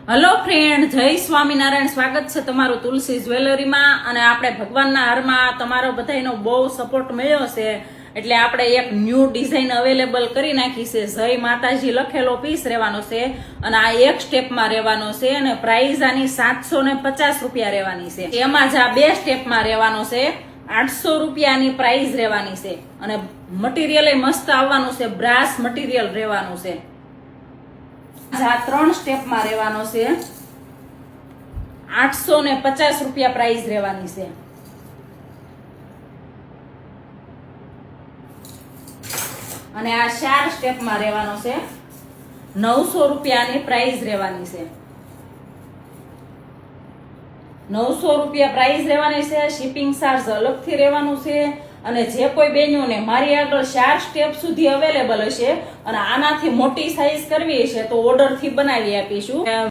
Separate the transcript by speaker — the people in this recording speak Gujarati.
Speaker 1: હેલો ફ્રેન્ડ, જય સ્વામિનારાયણ. સ્વાગત છે તમારું તુલસી જ્વેલરીમાં. અને આપણે ભગવાનના હારમાં તમારો બધાનો બહુ સપોર્ટ મળ્યો છે એટલે આપણે એક ન્યૂ ડિઝાઇન અવેલેબલ કરી નાખી છે. જય માતાજી લખેલો પીસ રહેવાનો છે અને આ એક સ્ટેપમાં રહેવાનો છે અને પ્રાઇઝ આની 750 રૂપિયા રહેવાની છે. એમાં જ આ બે સ્ટેપમાં રહેવાનો છે. 800 રૂપિયાની પ્રાઇઝ રહેવાની છે અને મટીરિયલ મસ્ત આવવાનું છે. બ્રાસ મટીરિયલ રહેવાનું છે. આ 3 સ્ટેપમાં રહેવાનો છે. 850 રૂપિયા પ્રાઇસ રહેવાની છે. અને આ 4 સ્ટેપમાં રહેવાનો છે. 900 રૂપિયાની પ્રાઇસ રહેવાની છે. 900 રૂપિયા પ્રાઇસ રહેવાની છે. શિપિંગ ચાર્જ અલગથી રહેવાનું છે. અને જે કોઈ બહેનોને મારી આગળ 4 સ્ટેપ સુધી અવેલેબલ હશે અને આનાથી મોટી સાઈઝ કરવી હશે તો ઓર્ડર થી બનાવી આપીશું.